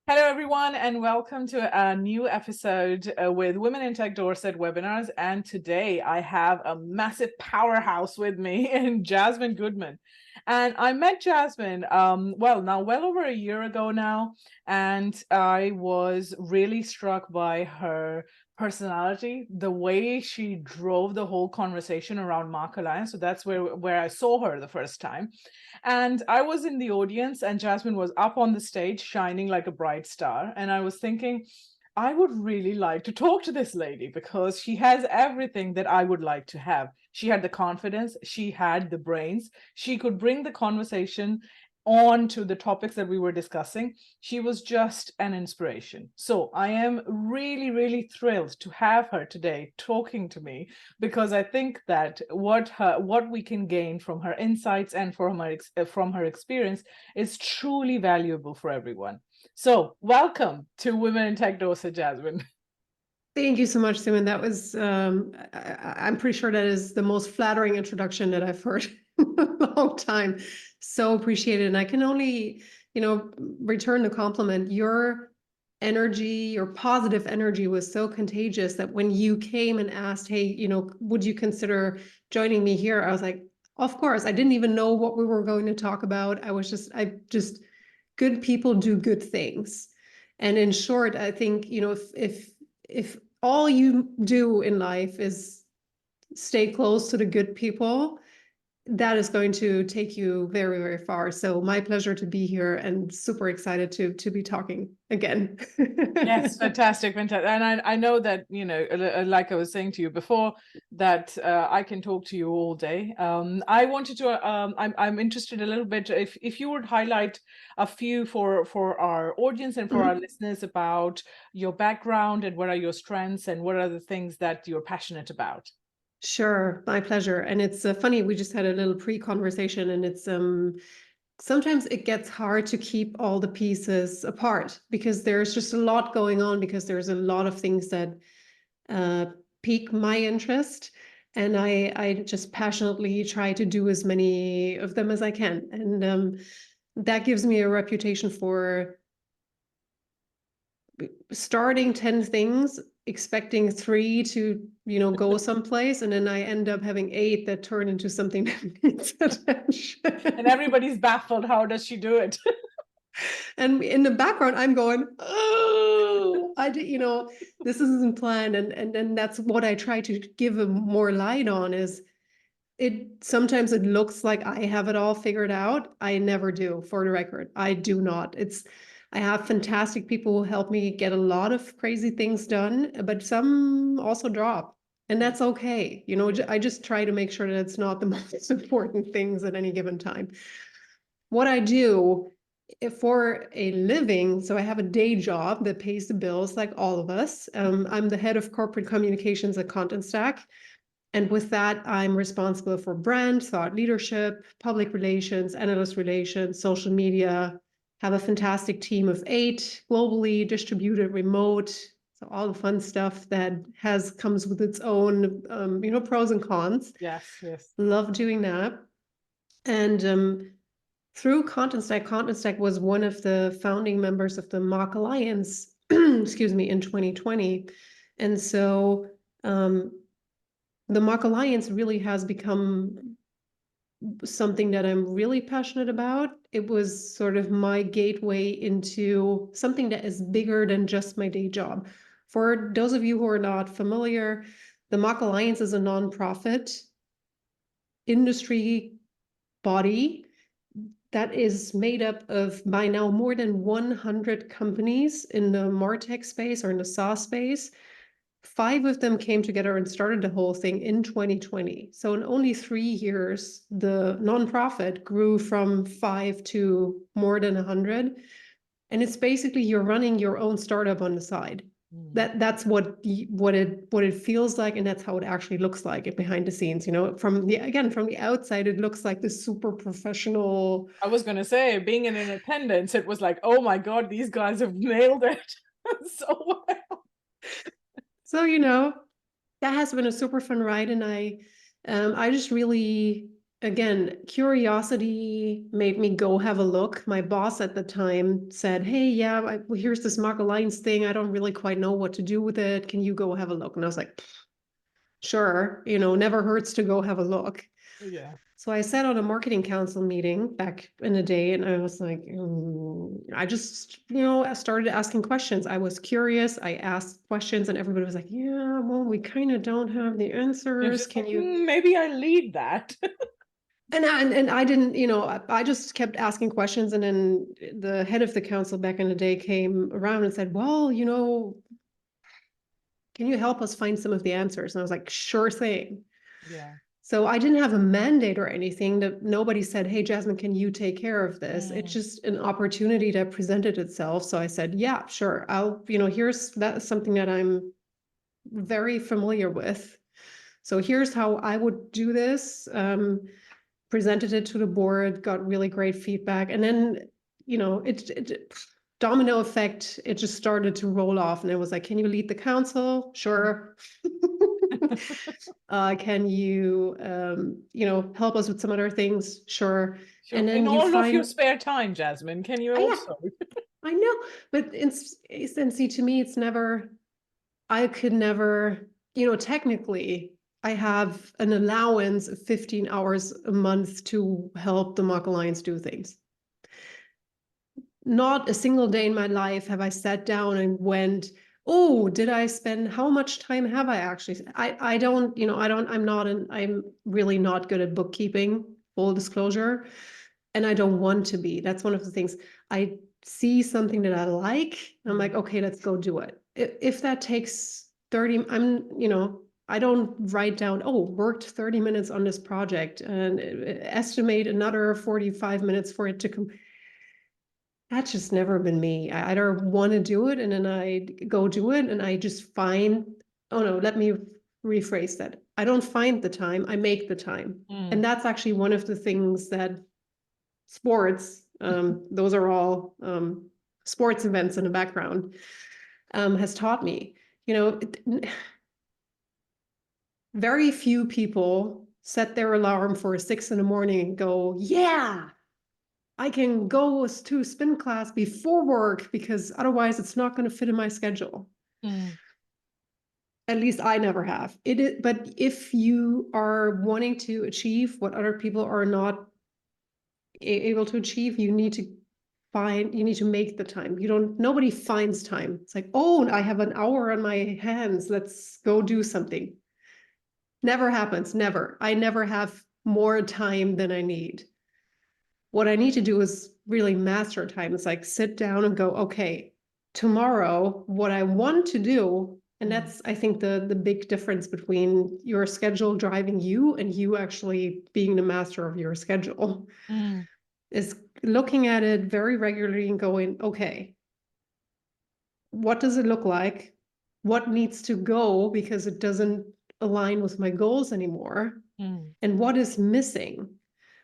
Hello, everyone, and welcome to a new episode with Women in Tech Dorset webinars. And today I have a massive powerhouse with me in Jasmin Guthmann. And I met Jasmin, well over a year ago now. And I was really struck by her personality, the way she drove the whole conversation around Mark Alliance. So that's where I saw her the first time. And I was in the audience, and Jasmin was up on the stage, shining like a bright star. And I was thinking, I would really like to talk to this lady because she has everything that I would like to have. She had the confidence, she had the brains, she could bring the conversation on to the topics that we were discussing. She was just an inspiration. So I am really, really thrilled to have her today talking to me, because I think that what we can gain from her insights and from her experience is truly valuable for everyone. So welcome to Women in Tech Dorset, Jasmin. Thank you so much, Simon. That was, I'm pretty sure that is the most flattering introduction that I've heard in a long time. So appreciated. And I can only, return the compliment. Your energy, your positive energy was so contagious that when you came and asked, hey, would you consider joining me here? I was like, of course. I didn't even know what we were going to talk about. Good people do good things. And in short, I think, if all you do in life is stay close to the good people, that is going to take you very, very far. So my pleasure to be here and super excited to be talking again. Yes, fantastic, fantastic. And I know that, like I was saying to you before, that I can talk to you all day. I wanted to, I'm interested a little bit if you would highlight a few for our audience and for our listeners about your background and what are your strengths and what are the things that you're passionate about. Sure, my pleasure. And it's funny, we just had a little pre-conversation, and it's sometimes it gets hard to keep all the pieces apart because there's just a lot going on, because there's a lot of things that pique my interest, and I just passionately try to do as many of them as I can. And that gives me a reputation for starting 10 things, expecting 3 to, go someplace, and then I end up having 8 that turn into something that needs attention. And everybody's baffled. How does she do it? And in the background, I'm going, oh, I did, this isn't planned. And then that's what I try to give a more light on is sometimes it looks like I have it all figured out. I never do, for the record. I do not. I have fantastic people who help me get a lot of crazy things done, but some also drop. And that's okay. I just try to make sure that it's not the most important things at any given time. What I do for a living, so I have a day job that pays the bills like all of us. I'm the head of corporate communications at Content Stack. And with that, I'm responsible for brand, thought leadership, public relations, analyst relations, social media, have a fantastic team of 8 globally distributed remote. So all the fun stuff that comes with its own, pros and cons. Yes, yes. Love doing that. And through Content Stack was one of the founding members of the Mock Alliance, excuse me, in 2020. And so the Mock Alliance really has become something that I'm really passionate about. It was sort of my gateway into something that is bigger than just my day job. For those of you who are not familiar, the Mock Alliance is a nonprofit industry body that is made up of, by now, more than 100 companies in the MarTech space or in the SaaS space. 5 of them came together and started the whole thing in 2020. So in only 3 years, the nonprofit grew from 5 to more than 100. And it's basically you're running your own startup on the side. That's what it feels like, and that's how it actually looks like behind the scenes. From the outside, it looks like this super professional. I was going to say, being in attendance, it was like, oh my God, these guys have nailed it so well. So, that has been a super fun ride, and I just really again, curiosity made me go have a look. My boss at the time said, hey, yeah, well, here's this Mark Alliance thing. I don't really quite know what to do with it. Can you go have a look? And I was like, sure, never hurts to go have a look. Yeah. So I sat on a marketing council meeting back in the day, and I was like, I just, I started asking questions. I was curious. I asked questions, and everybody was like, yeah, well, we kind of don't have the answers. Can you? Maybe I lead that. And I didn't, I just kept asking questions, and then the head of the council back in the day came around and said, well, can you help us find some of the answers? And I was like, sure thing. Yeah. So I didn't have a mandate or anything. That nobody said, hey, Jasmin, can you take care of this? It's just an opportunity that presented itself. So I said, yeah, sure. That's something that I'm very familiar with. So here's how I would do this. Presented it to the board, got really great feedback. And then, it domino effect, it just started to roll off. And it was like, can you lead the council? Sure. Can you, help us with some other things? Sure. Sure. And In then you all of your find, spare time, Jasmin, can you yeah, also? I know, but and see, to me, it's never, I could never, technically, I have an allowance of 15 hours a month to help the Mock Alliance do things. Not a single day in my life have I sat down and went, oh, did I spend, how much time have I actually? I don't, I'm really not good at bookkeeping, full disclosure, and I don't want to be. That's one of the things. I see something that I like, I'm like, okay, let's go do it. If that takes 30, I don't write down, oh, worked 30 minutes on this project and estimate another 45 minutes for it to come. That's just never been me. I either want to do it and then I go do it and I just find, oh no, let me rephrase that. I don't find the time, I make the time. And that's actually one of the things that sports, those are all sports events in the background, has taught me. Very few people set their alarm for 6 a.m. and go, yeah, I can go to a spin class before work because otherwise it's not going to fit in my schedule. At least I never have. But if you are wanting to achieve what other people are not able to achieve, you need to make the time. Nobody finds time. It's like, oh, I have an hour on my hands. Let's go do something. Never happens. Never. I never have more time than I need. What I need to do is really master time. It's like sit down and go, okay, tomorrow, what I want to do, and that's, I think, the big difference between your schedule driving you and you actually being the master of your schedule, is looking at it very regularly and going, okay, what does it look like? What needs to go because it doesn't align with my goals anymore? And what is missing?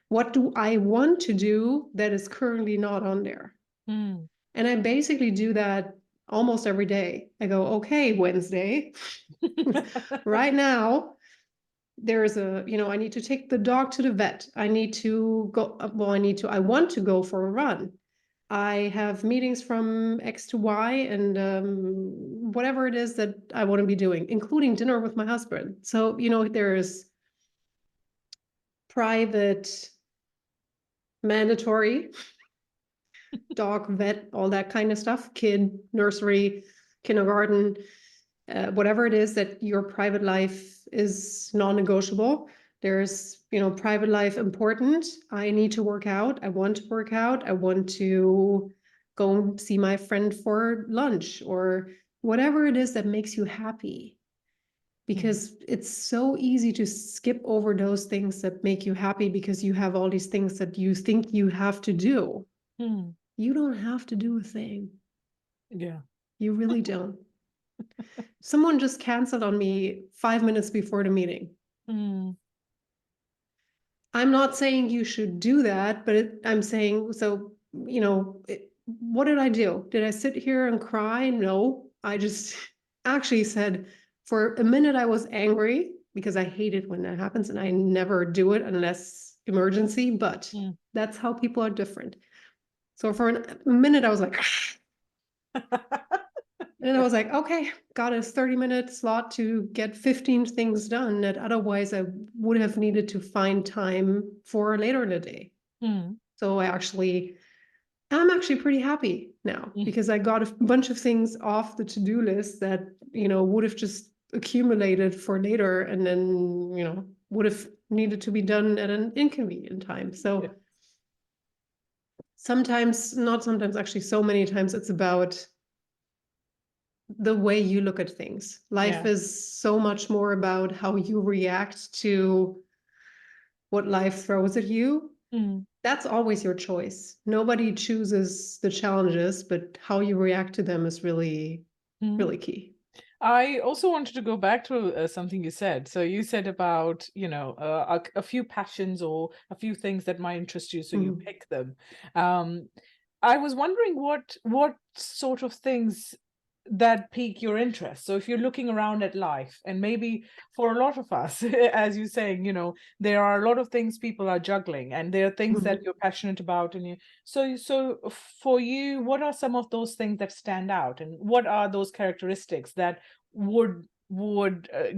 What do I want to do that is currently not on there? And I basically do that almost every day. I go, okay, Wednesday, right now, there's I need to take the dog to the vet. I need to go, I want to go for a run. I have meetings from X to Y and whatever it is that I want to be doing, including dinner with my husband. So, there's private, mandatory, dog, vet, all that kind of stuff, kid, nursery, kindergarten, whatever it is that your private life is non-negotiable. There's, private life important. I need to work out. I want to work out. I want to go see my friend for lunch or whatever it is that makes you happy. Because it's so easy to skip over those things that make you happy because you have all these things that you think you have to do. You don't have to do a thing. Yeah. You really don't. Someone just canceled on me 5 minutes before the meeting. I'm not saying you should do that, but I'm saying, so, what did I do? Did I sit here and cry? No, I just actually said, for a minute I was angry because I hate it when that happens and I never do it unless, emergency, but that's how people are different. So for a minute, I was like, and I was like, okay, got a 30-minute slot to get 15 things done that otherwise I would have needed to find time for later in the day. So I'm actually pretty happy now because I got a bunch of things off the to-do list that, would have just accumulated for later and then, would have needed to be done at an inconvenient time. So not sometimes, actually so many times it's about the way you look at things. Life is so much more about how you react to what life throws at you. That's always your choice. Nobody chooses the challenges, but how you react to them is really, really key. I also wanted to go back to something you said. So you said about, a few passions or a few things that might interest you, so you pick them. I was wondering what sort of things that pique your interest. So if you're looking around at life, and maybe for a lot of us, as you're saying, there are a lot of things people are juggling, and there are things that you're passionate about, and so for you, what are some of those things that stand out, and what are those characteristics that would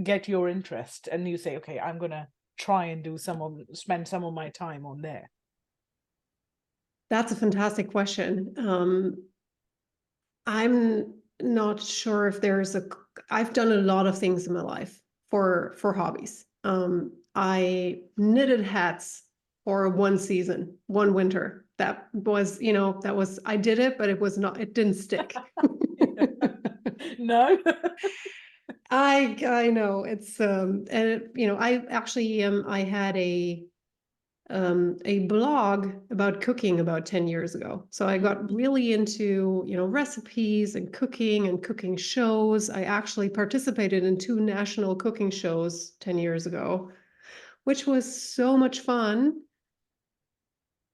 get your interest, and you say, okay, I'm gonna try and spend some of my time on there? That's a fantastic question. I'm not sure if I've done a lot of things in my life for hobbies. I knitted hats for one season, one winter. That was, I did it, but it didn't stick. No. I know it's, and I actually, I had a blog about cooking about 10 years ago. So I got really into, recipes and cooking shows. I actually participated in 2 national cooking shows 10 years ago, which was so much fun.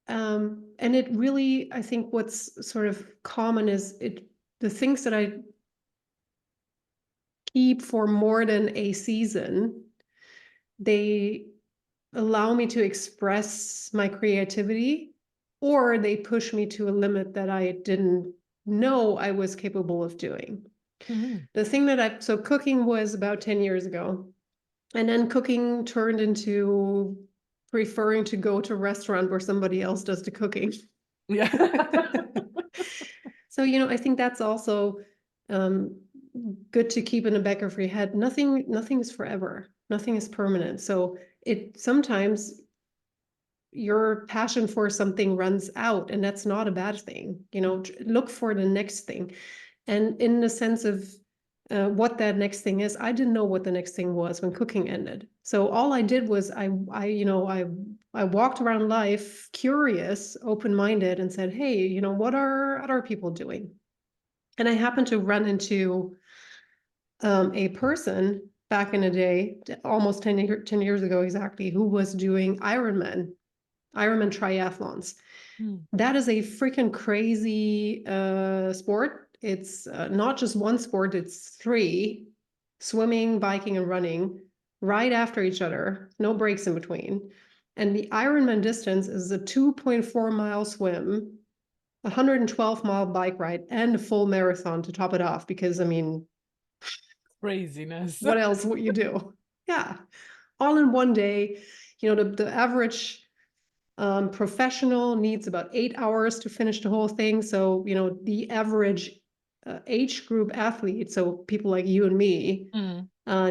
And it really, I think what's sort of common is the things that I keep for more than a season, they allow me to express my creativity, or they push me to a limit that I didn't know I was capable of doing. The thing so cooking was about 10 years ago. And then cooking turned into preferring to go to a restaurant where somebody else does the cooking. Yeah. So, I think that's also good to keep in the back of your head. Nothing is forever. Nothing is permanent. So sometimes your passion for something runs out, and that's not a bad thing. Look for the next thing. And in the sense of what that next thing is, I didn't know what the next thing was when cooking ended. So all I did was I walked around life curious, open-minded, and said, hey, what are other people doing? And I happened to run into a person back in the day, almost 10 years ago exactly, who was doing Ironman triathlons. That is a freaking crazy sport. It's not just one sport, it's 3: swimming, biking, and running right after each other, no breaks in between. And the Ironman distance is a 2.4-mile swim, 112-mile bike ride, and a full marathon to top it off, because, Craziness. what else would you do? Yeah, all in one day. The average professional needs about 8 hours to finish the whole thing. So, the average age group athlete, so people like you and me,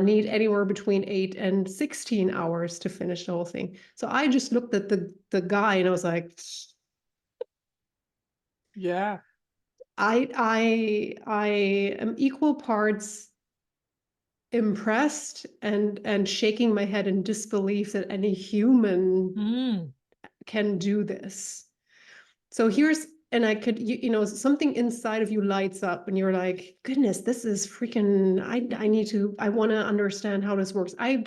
need anywhere between 8 and 16 hours to finish the whole thing. So I just looked at the guy and I was like, yeah, I am equal parts impressed and shaking my head in disbelief that any human can do this. So and I could, something inside of you lights up and you're like, goodness, this is freaking, I want to understand how this works. I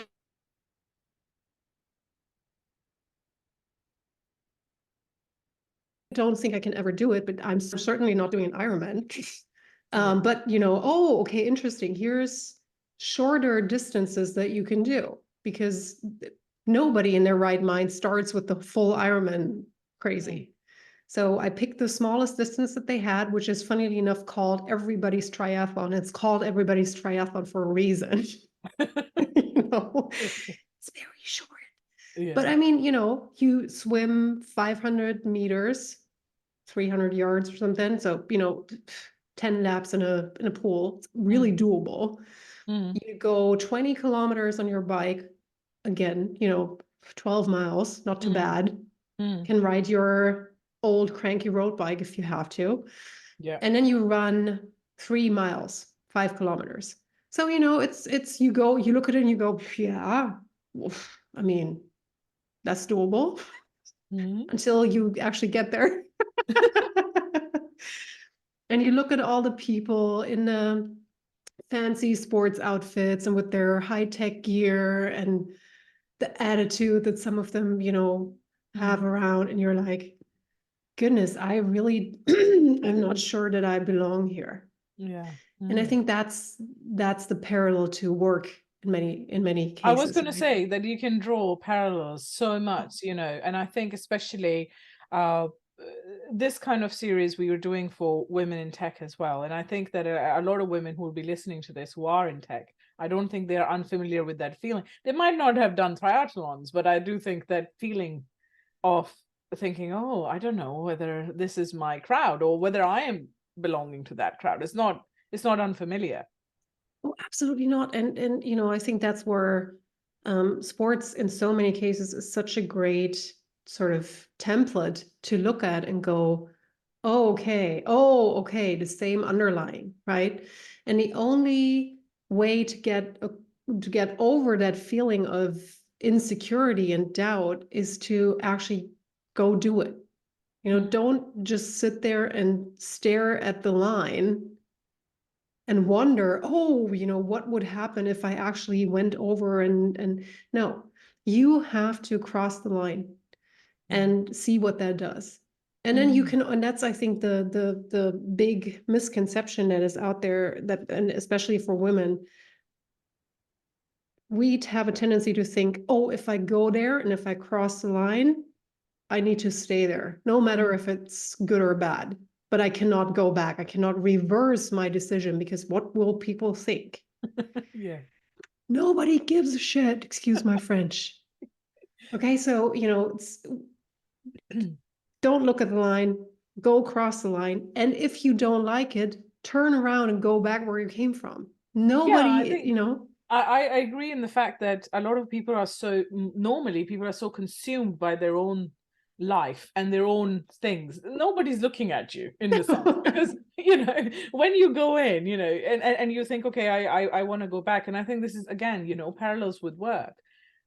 don't think I can ever do it, but I'm certainly not doing an Ironman. But, okay, interesting. Here's shorter distances that you can do, because nobody in their right mind starts with the full Ironman crazy. So I picked the smallest distance that they had, which is funnily enough called Everybody's Triathlon. It's called Everybody's Triathlon for a reason. It's very short. Yeah. But I mean, you swim 500 meters, 300 yards or something. So, 10 laps in a pool. It's really doable. You go 20 kilometers on your bike, again, 12 miles, not too bad. Can ride your old cranky road bike if you have to. Yeah. And then you run 3 miles, 5 kilometers. So, it's you look at it and you go, yeah, I mean, that's doable until you actually get there. And you look at all the people in the fancy sports outfits and with their high-tech gear and the attitude that some of them, have around, and you're like, goodness, I really I'm not sure that I belong here. Yeah. And I think that's the parallel to work in many cases. I was going to right? say that you can draw parallels so much, and I think especially this kind of series we were doing for women in tech as well. And I think that a lot of women who will be listening to this who are in tech, I don't think they're unfamiliar with that feeling. They might not have done triathlons, but I do think that feeling of thinking, oh, I don't know whether this is my crowd or whether I am belonging to that crowd. It's not unfamiliar. Oh, absolutely not. And I think that's where sports in so many cases is such a great sort of template to look at and go, oh, okay, the same underlying, right? And the only way to get over that feeling of insecurity and doubt is to actually go do it. Don't just sit there and stare at the line and wonder, what would happen if I actually went over and no, you have to cross the line and see what that does. And then you can, and that's, I think, the big misconception that is out there, that, and especially for women, we have a tendency to think, oh, if I go there and if I cross the line, I need to stay there, no matter if it's good or bad. But I cannot go back. I cannot reverse my decision because what will people think? Yeah. Nobody gives a shit. Excuse my French. Okay, so don't look at the line, go across the line, and if you don't like it, turn around and go back where you came from. Nobody, Yeah, I think, I agree in the fact that a lot of people are normally people are so consumed by their own life and their own things. Nobody's looking at you in the sense because when you go in, and you think, okay, I want to go back. And I think this is again, parallels with work.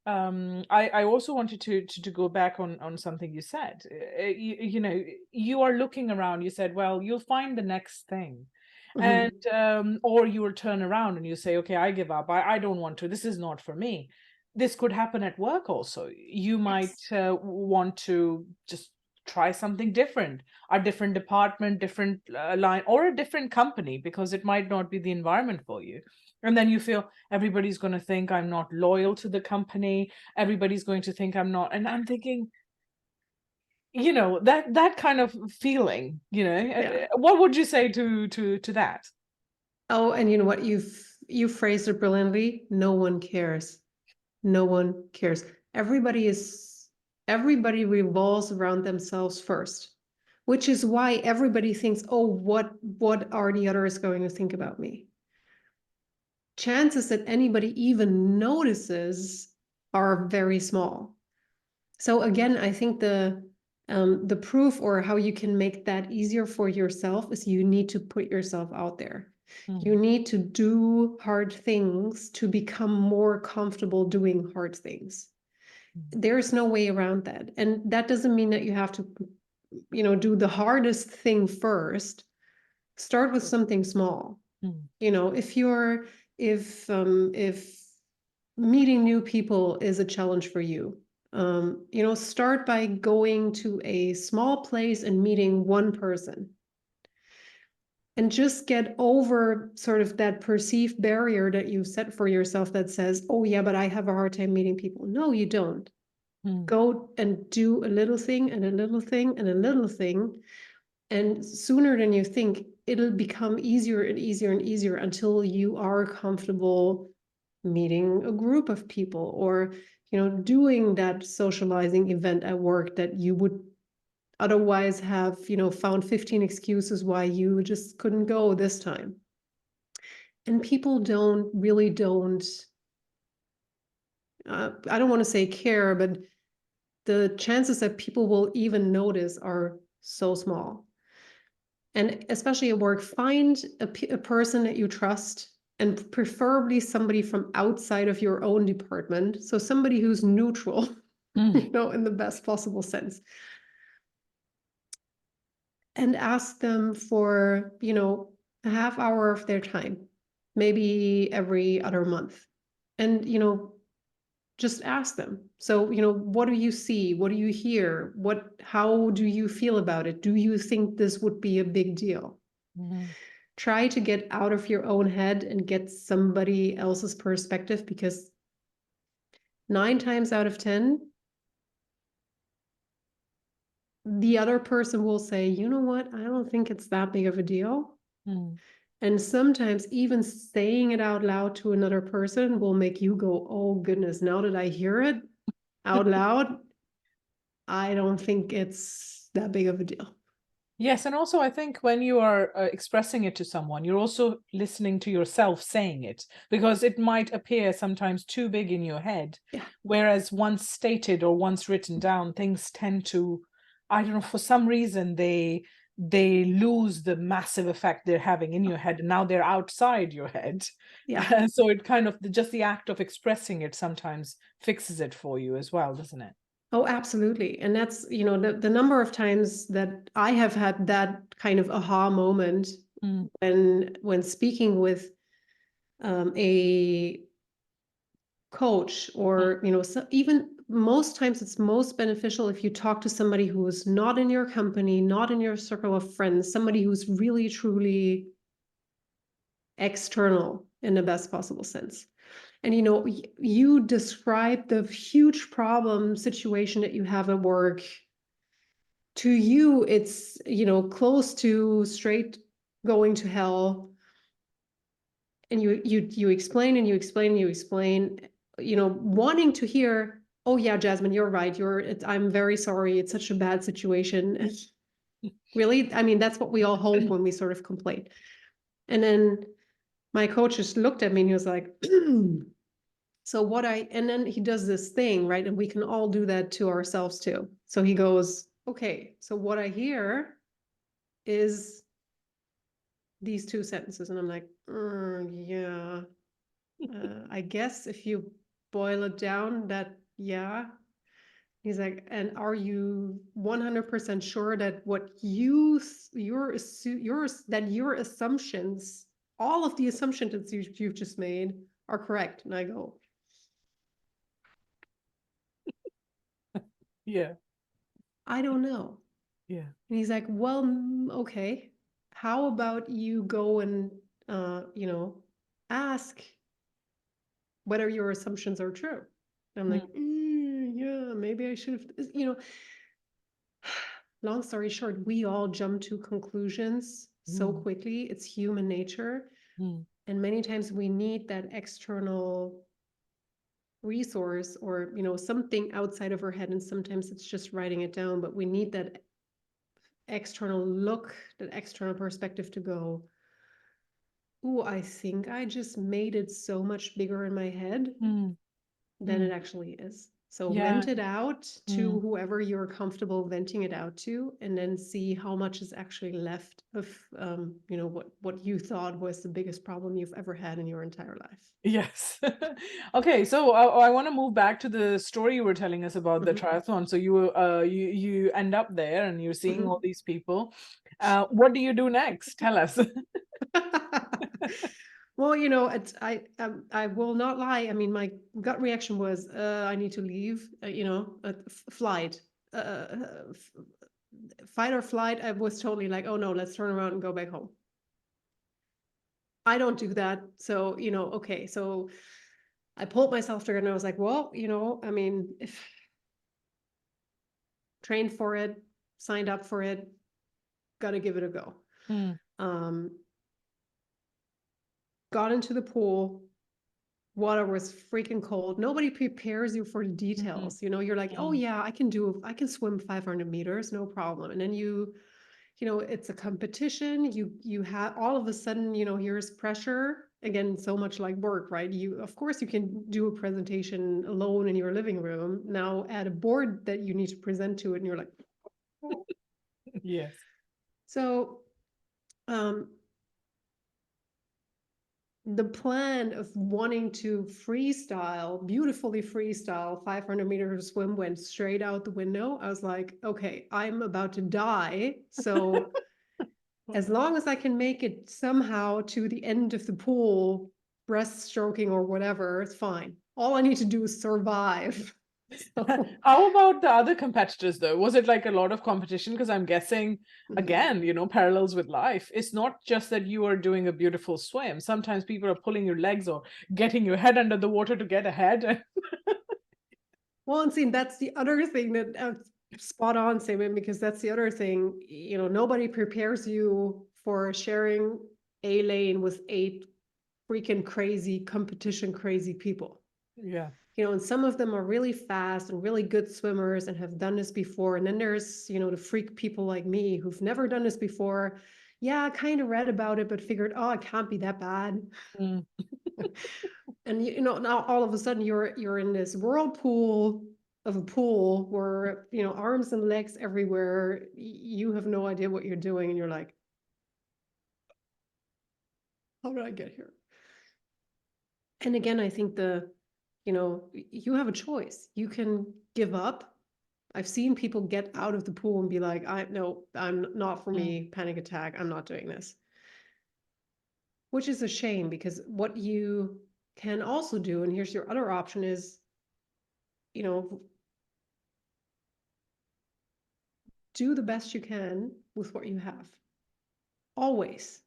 I also wanted to go back on something you said. You are looking around. You said, well, you'll find the next thing. And or you will turn around and you say, okay, I give up. I don't want to. This is not for me. This could happen at work also. You might want to just try something different, a different department, different line, or a different company, because it might not be the environment for you. And then you feel everybody's going to think I'm not loyal to the company. Everybody's going to think I'm not. And I'm thinking, that kind of feeling, what would you say to that? Oh, and you know what? You phrased it brilliantly. No one cares. No one cares. Everybody revolves around themselves first, which is why everybody thinks, oh, what are the others going to think about me? Chances that anybody even notices are very small. So again, I think the proof, or how you can make that easier for yourself, is you need to put yourself out there. You need to do hard things to become more comfortable doing hard things. There's no way around that. And that doesn't mean that you have to, do the hardest thing first. Start with something small. If meeting new people is a challenge for you, start by going to a small place and meeting one person. and just get over sort of that perceived barrier that you set for yourself that says, oh yeah, but I have a hard time meeting people. No, you don't. Go and do a little thing and a little thing and a little thing. And sooner than you think, it'll become easier and easier and easier until you are comfortable meeting a group of people, or, doing that socializing event at work that you would otherwise have, found 15 excuses why you just couldn't go this time. And people don't, I don't want to say care, but the chances that people will even notice are so small. And especially at work, find a person that you trust, and preferably somebody from outside of your own department. So somebody who's neutral, in the best possible sense. And ask them for, a half hour of their time, maybe every other month. And, just ask them. So, what do you see? What do you hear? How do you feel about it? Do you think this would be a big deal? Try to get out of your own head and get somebody else's perspective, because 9 times out of 10, the other person will say, you know what? I don't think it's that big of a deal. And sometimes even saying it out loud to another person will make you go, oh goodness, now that I hear it out loud, I don't think it's that big of a deal. Yes, and also I think when you are expressing it to someone, you're also listening to yourself saying it, because it might appear sometimes too big in your head. Yeah. Whereas once stated or once written down, things tend to, I don't know, for some reason they lose the massive effect they're having in your head, and now they're outside your head. Yeah. So it kind of, just the act of expressing it sometimes fixes it for you as well, doesn't it? Oh, absolutely. And that's, the number of times that I have had that kind of aha moment when speaking with a coach, or, so even most times it's most beneficial if you talk to somebody who is not in your company, not in your circle of friends, somebody who's really, truly external in the best possible sense. And, you describe the huge problem situation that you have at work. To you, it's, close to straight going to hell. And you explain and you explain and you explain, wanting to hear, oh yeah, Jasmin, you're right. I'm very sorry. It's such a bad situation. Really? I mean, that's what we all hope when we sort of complain. And then my coach just looked at me and he was like, and then he does this thing, right? And we can all do that to ourselves too. So he goes, okay, so what I hear is these 2 sentences. And I'm like, yeah, I guess if you boil it down, that, yeah. He's like, and are you 100% sure that your assumptions, all of the assumptions that you've just made are correct? And I go, Yeah. I don't know. Yeah. And he's like, well, okay. How about you go and, ask whether your assumptions are true? And I'm like, yeah, maybe I should have, long story short, we all jump to conclusions so quickly. It's human nature. And many times we need that external resource, or, something outside of our head. And sometimes it's just writing it down, but we need that external look, that external perspective to go, ooh, I think I just made it so much bigger in my head than it actually is. So vent it out to whoever you're comfortable venting it out to, and then see how much is actually left of, what you thought was the biggest problem you've ever had in your entire life. Yes. Okay, so I want to move back to the story you were telling us about the triathlon. So you end up there and you're seeing all these people. What do you do next? Tell us. Well, I will not lie. I mean, my gut reaction was, I need to leave. Flight, fight or flight. I was totally like, oh no, let's turn around and go back home. I don't do that. So, okay. So I pulled myself together and I was like, well, I mean, if trained for it, signed up for it, got to give it a go. Mm, Got into the pool. Water was freaking cold. Nobody prepares you for the mm, details. You're like, oh mm, yeah, I can swim 500 meters, no problem. And then it's a competition. You have all of a sudden, here's pressure again, so much like work, right? Of course you can do a presentation alone in your living room. Now add a board that you need to present to it, and you're like, oh. yes. So um the plan of wanting to beautifully freestyle 500-meter swim went straight out the window. I was like, okay, I'm about to die. So as long as I can make it somehow to the end of the pool, breaststroking or whatever, it's fine. All I need to do is survive. So, How about the other competitors though? Was it like a lot of competition? Because I'm guessing, again, parallels with life. It's not just that you are doing a beautiful swim. Sometimes people are pulling your legs or getting your head under the water to get ahead. well, and see, that's the other thing that spot on, Simon, because that's the other thing. Nobody prepares you for sharing a lane with 8 freaking crazy competition crazy people. Yeah. And some of them are really fast and really good swimmers and have done this before. And then there's, the freak people like me who've never done this before. Yeah, I kind of read about it, but figured, oh, it can't be that bad. Mm. And now all of a sudden you're in this whirlpool of a pool where, arms and legs everywhere. You have no idea what you're doing, and you're like, how did I get here? And again, I think you have a choice. You can give up. I've seen people get out of the pool and be like, I'm not for me, panic attack, I'm not doing this. Which is a shame, because what you can also do, and here's your other option, is, do the best you can with what you have. Always.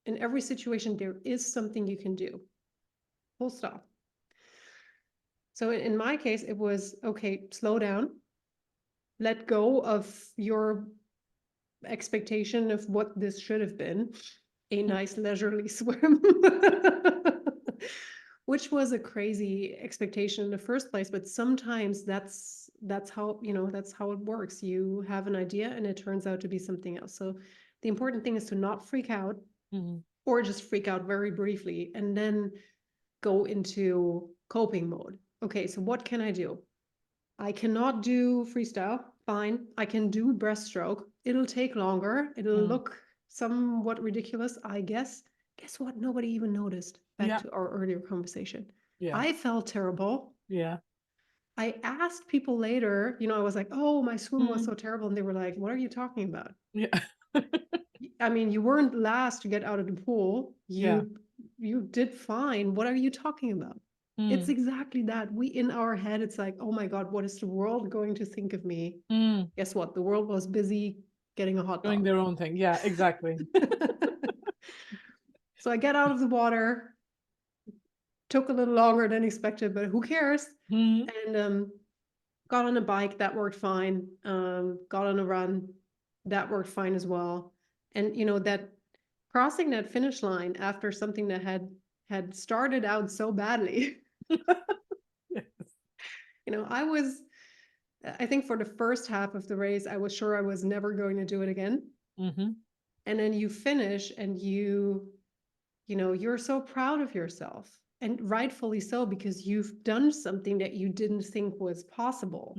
In every situation, there is something you can do. Full stop. So in my case, it was, okay, slow down, let go of your expectation of what this should have been, a nice leisurely swim, which was a crazy expectation in the first place. But sometimes that's how it works. You have an idea and it turns out to be something else. So the important thing is to not freak out, or just freak out very briefly and then go into coping mode. Okay, so what can I do? I cannot do freestyle. Fine. I can do breaststroke. It'll take longer. It'll look somewhat ridiculous, I guess. Guess what? Nobody even noticed. Back to our earlier conversation. Yeah. I felt terrible. Yeah. I asked people later, I was like, oh, my swim was so terrible. And they were like, what are you talking about? Yeah. I mean, you weren't last to get out of the pool. You did fine. What are you talking about? It's exactly that. In our head, it's like, oh my God, what is the world going to think of me? Guess what? The world was busy getting a hot dog. Doing their own thing. Yeah, exactly. So I get out of the water. Took a little longer than expected, but who cares? And got on a bike. That worked fine. Got on a run. That worked fine as well. And that crossing that finish line after something that had started out so badly. Yes. I think for the first half of the race, I was sure I was never going to do it again. And then you finish and you're so proud of yourself, and rightfully so, because you've done something that you didn't think was possible.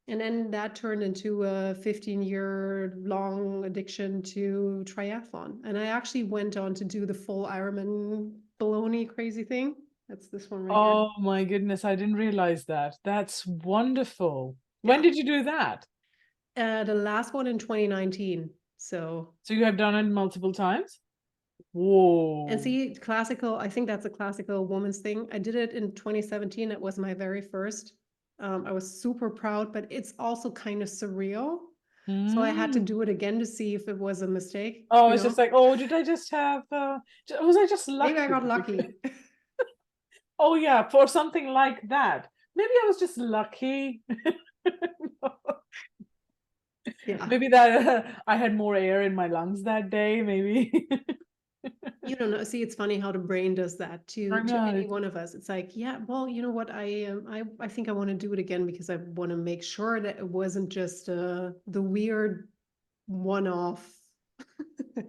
And then that turned into a 15-year-long addiction to triathlon. And I actually went on to do the full Ironman baloney crazy thing. That's this one right here. Oh my goodness, I didn't realize that. That's wonderful. When did you do that? The last one in 2019. So you have done it multiple times? Whoa. And see, I think that's a classical woman's thing. I did it in 2017. It was my very first. I was super proud, but it's also kind of surreal. So I had to Mm. do it again to see if it was a mistake, Oh, you it's know? just like, oh, did I just have, was I just Maybe I lucky? got lucky. Oh, yeah, for something like that. Maybe I was just lucky. Yeah. Maybe that I had more air in my lungs that day, maybe. You don't know. See, it's funny how the brain does that I to know. any one of us. It's like, yeah, well, you know what? I think I want to do it again because I want to make sure that it wasn't just the weird one-off.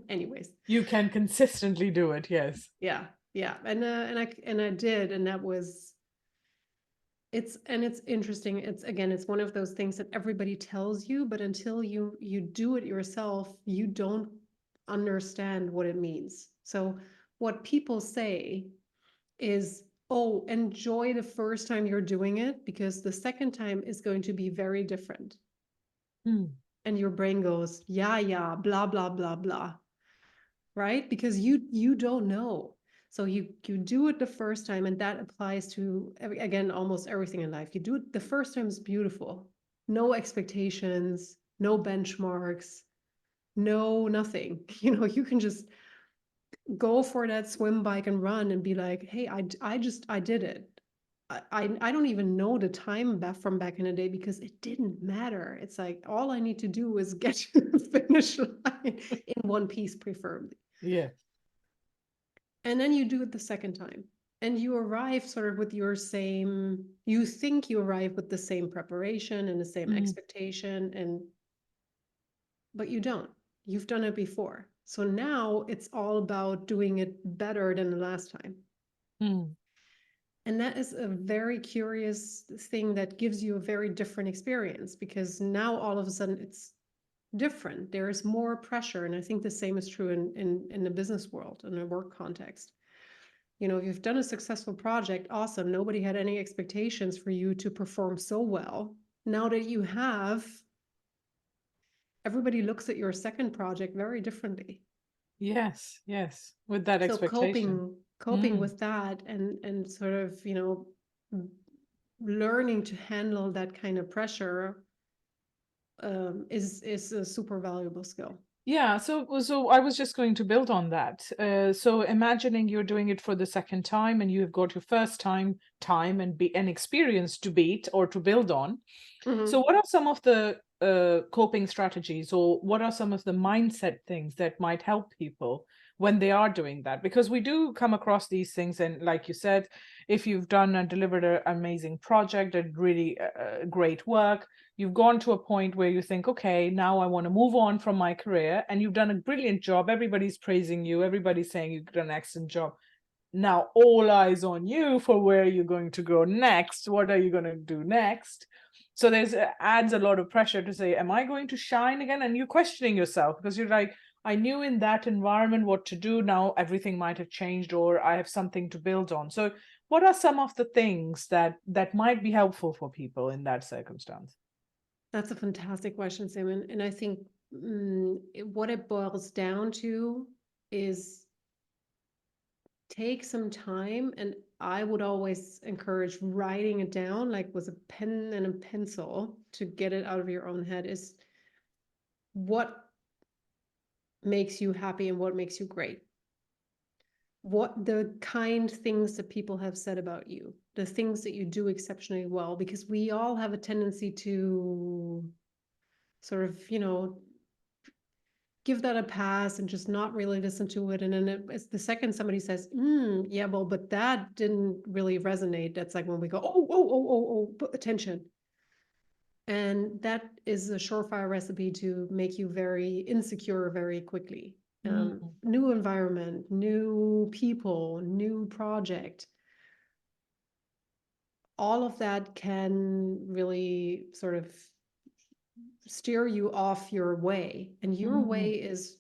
Anyways, You can consistently do it, yes. yeah, yeah, and I did, and that was it's interesting. It's again, it's one of those things that everybody tells you, but until you do it yourself, you don't understand what it means. So what people say is, oh, enjoy the first time you're doing it because the second time is going to be very different. Mm. And your brain goes, yeah, blah, blah, blah, blah. Right? Because you don't know. So you do it the first time, and that applies to again almost everything in life. You do it the first time is beautiful. No expectations, no benchmarks, no nothing. You know, you can just go for that swim, bike, and run and be like, hey, I did it. I don't even know the time back from back in the day because it didn't matter. It's like all I need to do is get to the finish line in one piece, preferably. Yeah. And then you do it the second time. And you arrive sort of with your same, you think you arrive with the same preparation and the same Mm. expectation, but you don't. You've done it before. So now it's all about doing it better than the last time. Mm. And that is a very curious thing that gives you a very different experience because now all of a sudden it's different. There is more pressure. And I think the same is true in the business world, in a work context. You know, if you've done a successful project, awesome. Nobody had any expectations for you to perform so well. Now that you have, everybody looks at your second project very differently. Yes, yes. With that So expectation. coping Mm. with that and sort of, you know, learning to handle that kind of pressure is a super valuable skill. Yeah, so I was just going to build on that. So imagining you're doing it for the second time and you've got your first time and be an experience to beat or to build on. So Mm-hmm. what are some of the coping strategies or what are some of the mindset things that might help people when they are doing that? Because we do come across these things, and like you said, if you've done and delivered an amazing project and really great work, you've gone to a point where you think, okay, now I want to move on from my career, and you've done a brilliant job. Everybody's praising you. Everybody's saying you've done an excellent job. Now all eyes on you for where you're going to go next. What are you going to do next? So there's adds a lot of pressure to say, am I going to shine again? And you're questioning yourself because you're like, I knew in that environment what to do. Now everything might have changed, or I have something to build on. So what are some of the things that might be helpful for people in that circumstance? That's a fantastic question, Simon. And I think what it boils down to is take some time. And I would always encourage writing it down, like with a pen and a pencil to get it out of your own head is what makes you happy and what makes you great. What the kind things that people have said about you, the things that you do exceptionally well, because we all have a tendency to sort of, you know, give that a pass and just not really listen to it. And then it's the second somebody says, yeah, well, but that didn't really resonate. That's like when we go, oh, attention. And that is a surefire recipe to make you very insecure very quickly. Mm. New environment, new people, new project. All of that can really sort of steer you off your way. And your Mm. way is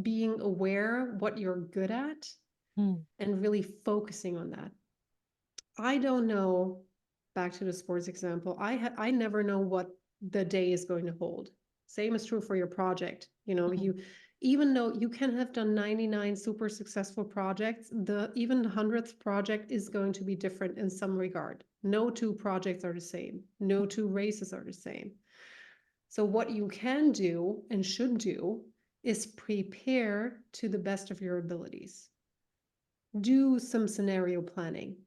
being aware what you're good at Mm. and really focusing on that. I don't know, back to the sports example, I never know what the day is going to hold. Same is true for your project. You know, Mm. even though you can have done 99 super successful projects, even the 100th project is going to be different in some regard. No two projects are the same. No two races are the same. So what you can do and should do is prepare to the best of your abilities. Do some scenario planning.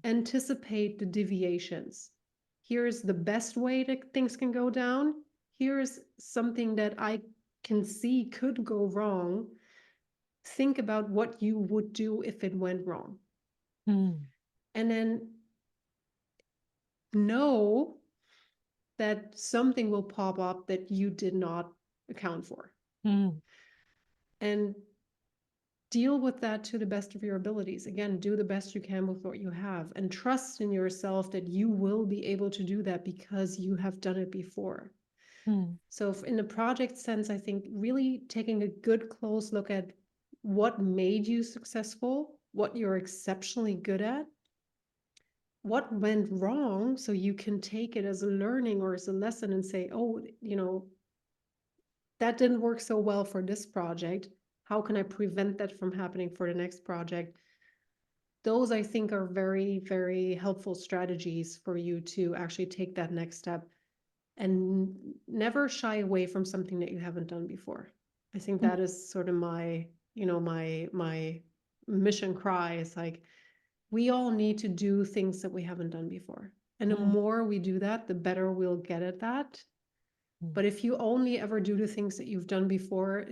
Anticipate the deviations. Here's the best way that things can go down. Here's something that I can see could go wrong. Think about what you would do if it went wrong. And then know that something will pop up that you did not account for. And deal with that to the best of your abilities. Again, do the best you can with what you have, and trust in yourself that you will be able to do that because you have done it before. So in the project sense, I think really taking a good close look at what made you successful, what you're exceptionally good at, what went wrong, so you can take it as a learning or as a lesson and say, oh, that didn't work so well for this project. How can I prevent that from happening for the next project? Those, I think, are very, very helpful strategies for you to actually take that next step and never shy away from something that you haven't done before. I think that is sort of my, my mission cry is like, we all need to do things that we haven't done before. And the more we do that, the better we'll get at that. But if you only ever do the things that you've done before,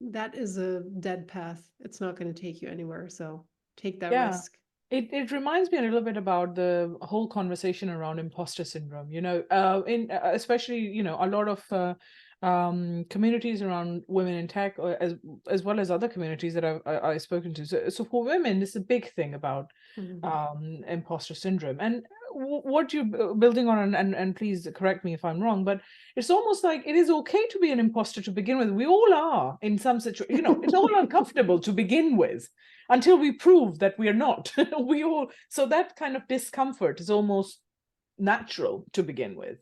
that is a dead path. It's not going to take you anywhere. So take that risk. It reminds me a little bit about the whole conversation around imposter syndrome, especially, a lot of communities around women in tech, or as well as other communities that I've spoken to. So for women, it's a big thing about imposter syndrome. And what you're building on, and please correct me if I'm wrong, but it's almost like it is okay to be an imposter to begin with. We all are in some situation, it's all uncomfortable to begin with until we prove that we are not. So that kind of discomfort is almost natural to begin with.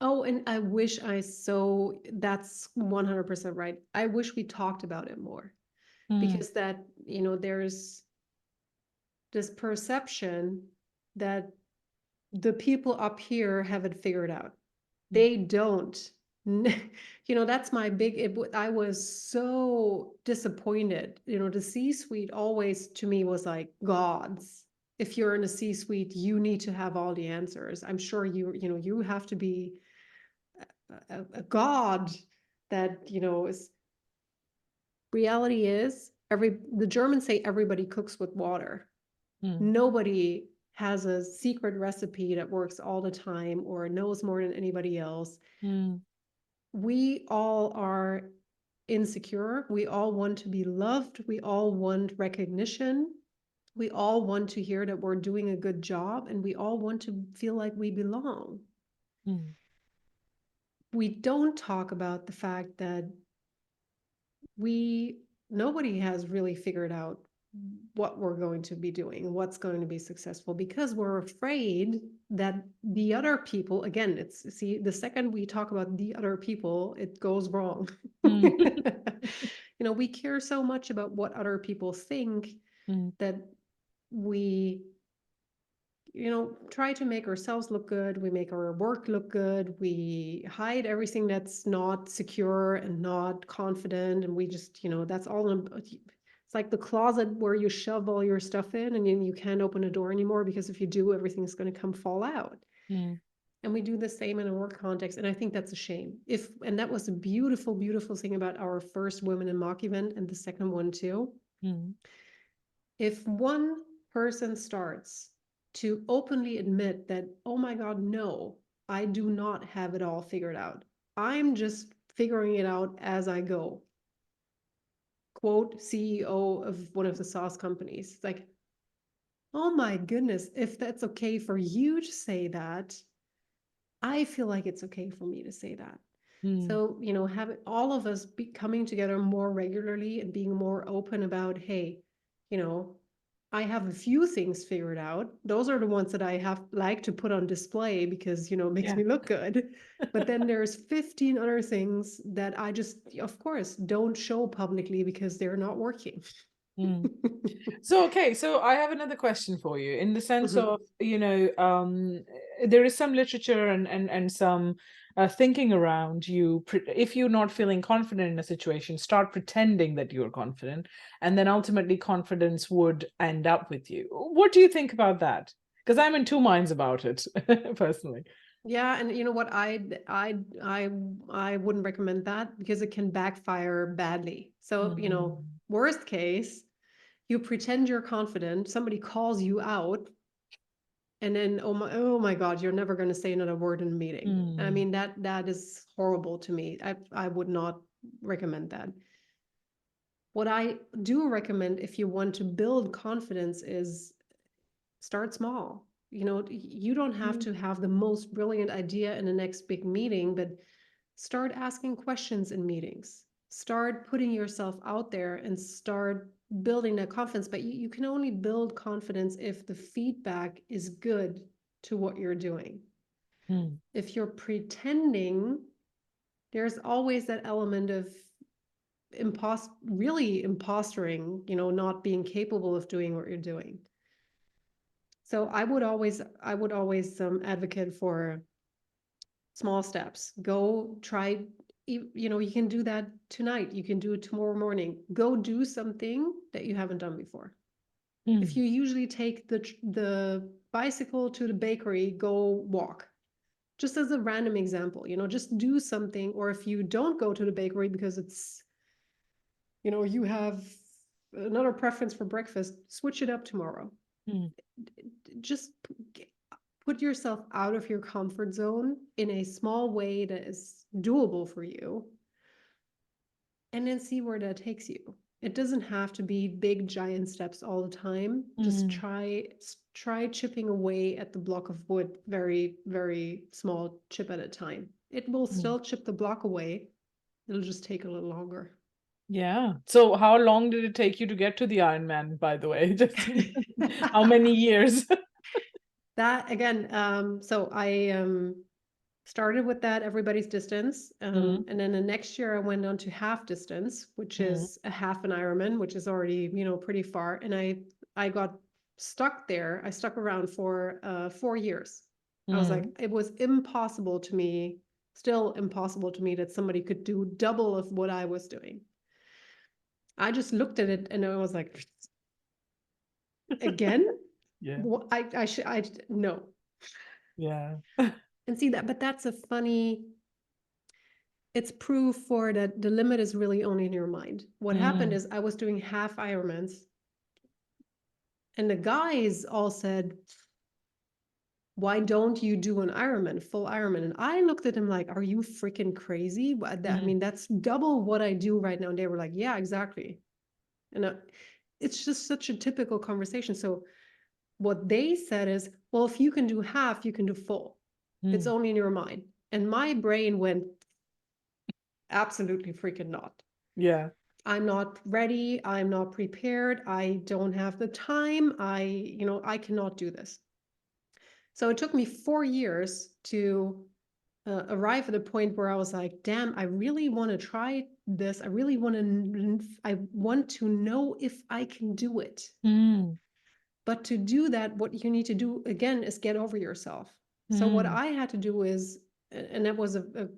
Oh, and I wish that's 100% right. I wish we talked about it more, because that, there's this perception that the people up here have it figured out. They don't. That's my I was so disappointed. The C-suite always to me was like gods. If you're in a C-suite, you need to have all the answers. I'm sure you have to be a god that, is. Reality is the Germans say everybody cooks with water. Nobody has a secret recipe that works all the time or knows more than anybody else. We all are insecure. We all want to be loved. We all want recognition. We all want to hear that we're doing a good job, and we all want to feel like we belong. We don't talk about the fact that nobody has really figured out what we're going to be doing, what's going to be successful, because we're afraid that the other people, again, the second we talk about the other people, it goes wrong. We care so much about what other people think that we try to make ourselves look good. We make our work look good. We hide everything that's not secure and not confident. And we just, that's all. It's like the closet where you shove all your stuff in, and you can't open a door anymore, because if you do, everything's going to come fall out. And we do the same in a work context. And I think that's a shame. And that was a beautiful, beautiful thing about our first Women in Mock event, and the second one too. If one person starts to openly admit that, oh my God, no, I do not have it all figured out. I'm just figuring it out as I go. Quote, CEO of one of the SaaS companies. It's like, oh my goodness, if that's okay for you to say that, I feel like it's okay for me to say that. So, having all of us be coming together more regularly and being more open about, hey, I have a few things figured out. Those are the ones that I like to put on display because, it makes me look good. But then there's 15 other things that I just, of course, don't show publicly because they're not working. So I have another question for you, in the sense of, there is some literature and some thinking around you. If you're not feeling confident in a situation, start pretending that you're confident, and then ultimately confidence would end up with you. What do you think about that? Because I'm in two minds about it personally. Yeah, and you know what? I wouldn't recommend that because it can backfire badly. So, you know, Mm. worst case, you pretend you're confident, somebody calls you out, and then oh my God, you're never going to say another word in a meeting. I Mm. mean, that is horrible to me. I would not recommend that. What I do recommend if you want to build confidence is start small. You know, you don't have Mm. to have the most brilliant idea in the next big meeting, but start asking questions in meetings. Start putting yourself out there and start building that confidence. But you can only build confidence if the feedback is good to what you're doing. Mm. If you're pretending, there's always that element of really impostoring, you know, not being capable of doing what you're doing. So I would always advocate for small steps. Go try, you know, you can do that tonight. You can do it tomorrow morning. Go do something that you haven't done before. If Mm. you usually take the bicycle to the bakery, go walk. Just as a random example, you know, just do something. Or if you don't go to the bakery because it's, you know, you have another preference for breakfast, switch it up tomorrow. Mm. Just put yourself out of your comfort zone in a small way that is doable for you, and then see where that takes you. It doesn't have to be big giant steps all the time. Just Mm. try chipping away at the block of wood, very very small chip at a time. It will Mm. still chip the block away. It'll just take a little longer. Yeah. So how long did it take you to get to the Ironman, by the way? Just how many years? That again, so I started with that everybody's distance, Mm. and then the next year I went on to half distance, which Mm. is a half an Ironman, which is already, you know, pretty far. And I got stuck there. I stuck around for 4 years. I was like, Mm. it was impossible to me, still impossible to me that somebody could do double of what I was doing. I just looked at it and I was like, again, Yeah. I should I no. Yeah. And see that, but that's a funny, it's proof for that the limit is really only in your mind. What happened Mm. is I was doing half Ironmans, and the guys all said, why don't you do an Ironman, full Ironman? And I looked at him like, are you freaking crazy? I Mm. mean, that's double what I do right now. And they were like, yeah, exactly. And it's just such a typical conversation. So what they said is, well, if you can do half, you can do full. It's Mm. only in your mind. And my brain went, absolutely freaking not. Yeah. I'm not ready. I'm not prepared. I don't have the time. I cannot do this. So it took me 4 years to arrive at a point where I was like, damn, I really want to try this. I want to know if I can do it. Mm. But to do that, what you need to do again is get over yourself. So what Mm. I had to do is, and that was a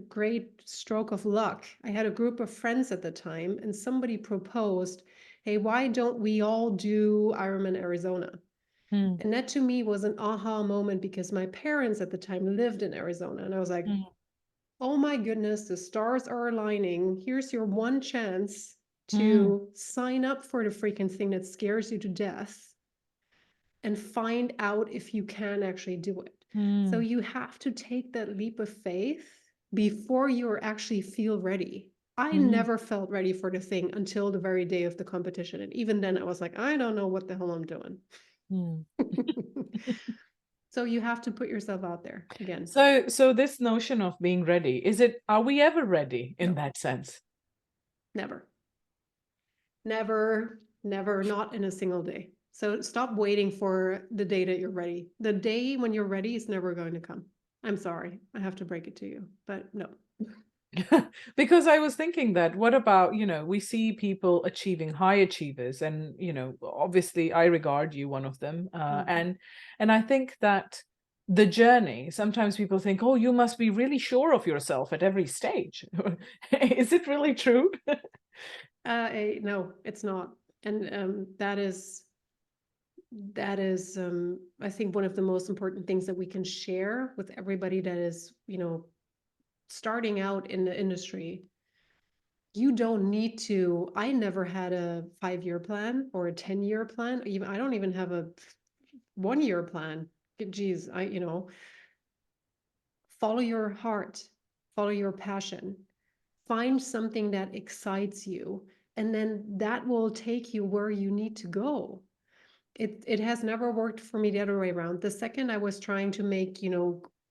great stroke of luck. I had a group of friends at the time, and somebody proposed, hey, why don't we all do Ironman Arizona? Mm. And that to me was an aha moment because my parents at the time lived in Arizona. And I was like, Mm. oh my goodness, the stars are aligning. Here's your one chance Mm. to sign up for the freaking thing that scares you to death and find out if you can actually do it. So Mm. you have to take that leap of faith before you actually feel ready. I Mm. never felt ready for the thing until the very day of the competition. And even then I was like, I don't know what the hell I'm doing. Mm. So you have to put yourself out there again. So this notion of being ready, are we ever ready in No, that sense? never, never, never, not in a single day. So stop waiting for the day that you're ready. The day when you're ready is never going to come. I'm sorry, I have to break it to you, but no. Because I was thinking that what about, we see people achieving high achievers, and obviously I regard you one of them, Mm. and I think that the journey. Sometimes people think, oh, you must be really sure of yourself at every stage. Is it really true? No, it's not. And that is I think one of the most important things that we can share with everybody that is, starting out in the industry. You don't need to. I never had a 5-year plan or a 10-year plan. Even I don't even have a 1-year plan. Geez, follow your heart, follow your passion, find something that excites you, and then that will take you where you need to go. It has never worked for me the other way around. The second I was trying to make,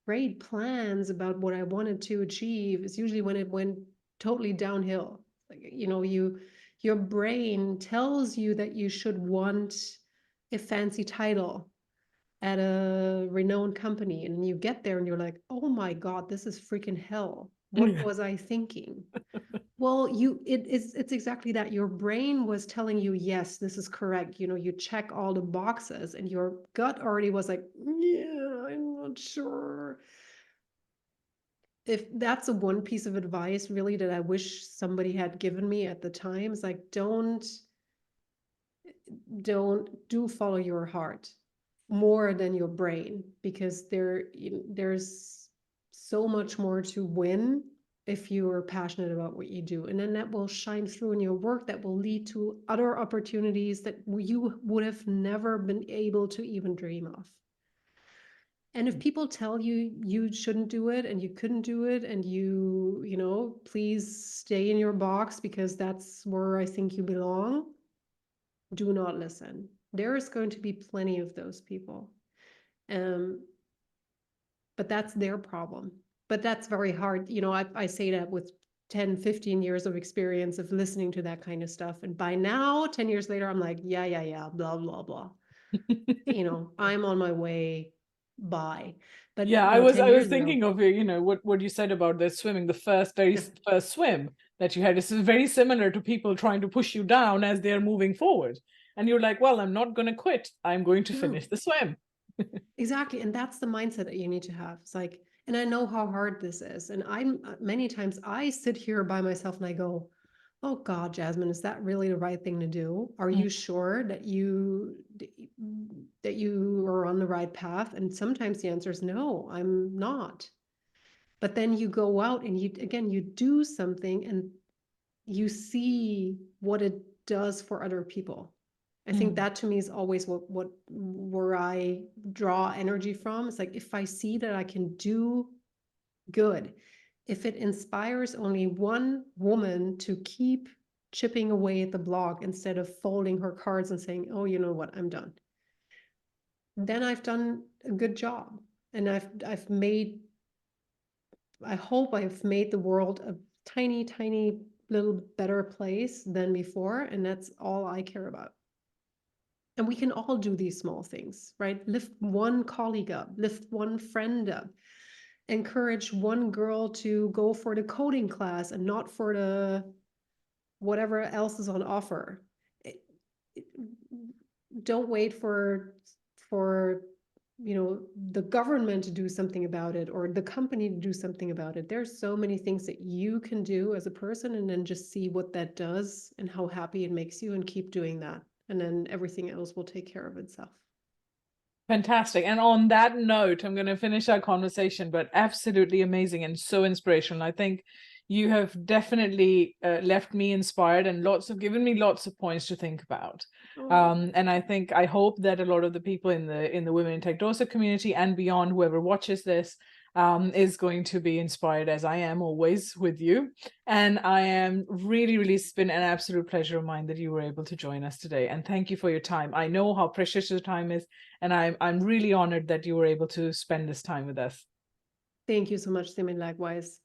great plans about what I wanted to achieve is usually when it went totally downhill. Like, your brain tells you that you should want a fancy title at a renowned company, and you get there and you're like, oh my God, this is freaking hell. What was I thinking? Well, it's exactly that. Your brain was telling you, yes, this is correct. You check all the boxes, and your gut already was like, yeah, I'm not sure. If that's a one piece of advice really that I wish somebody had given me at the time, is like, don't follow your heart more than your brain, because there's so much more to win if you are passionate about what you do, and then that will shine through in your work. That will lead to other opportunities that you would have never been able to even dream of. And if people tell you you shouldn't do it and you couldn't do it, and please stay in your box because that's where I think you belong, do not listen. There is going to be plenty of those people. But that's their problem. But that's very hard. I say that with 10, 15 years of experience of listening to that kind of stuff. And by now, 10 years later, I'm like, yeah, blah, blah, blah. I'm on my way by. But Yeah, I 10 was years ago. thinking of what you said about the swimming, the first Yeah. first swim that you had. This is very similar to people trying to push you down as they're moving forward. And you're like, well, I'm not going to quit. I'm going to No. finish the swim. Exactly. And that's the mindset that you need to have. It's like, and I know how hard this is. And many times I sit here by myself and I go, oh God, Jasmin, is that really the right thing to do? Are you sure that you are on the right path? And sometimes the answer is no, I'm not. But then you go out and you do something and you see what it does for other people. I think that to me is always where I draw energy from. It's like, if I see that I can do good, if it inspires only one woman to keep chipping away at the block instead of folding her cards and saying, oh, you know what, I'm done, then I've done a good job. And I hope I've made the world a tiny, tiny little better place than before. And that's all I care about. And we can all do these small things, right? Lift one colleague up, lift one friend up, encourage one girl to go for the coding class and not for the whatever else is on offer. Don't wait for the government to do something about it, or the company to do something about it. There's so many things that you can do as a person, and then just see what that does and how happy it makes you, and keep doing that. And then everything else will take care of itself. Fantastic. And on that note, I'm going to finish our conversation, but absolutely amazing and so inspirational. I think you have definitely left me inspired and given me lots of points to think about. And I hope that a lot of the people in the Women in Tech Dorset community and beyond, whoever watches this, is going to be inspired, as I am always with you. And I am really, really, it's been an absolute pleasure of mine that you were able to join us today. And thank you for your time. I know how precious your time is, and I'm really honored that you were able to spend this time with us. Thank you so much, Simon. Likewise.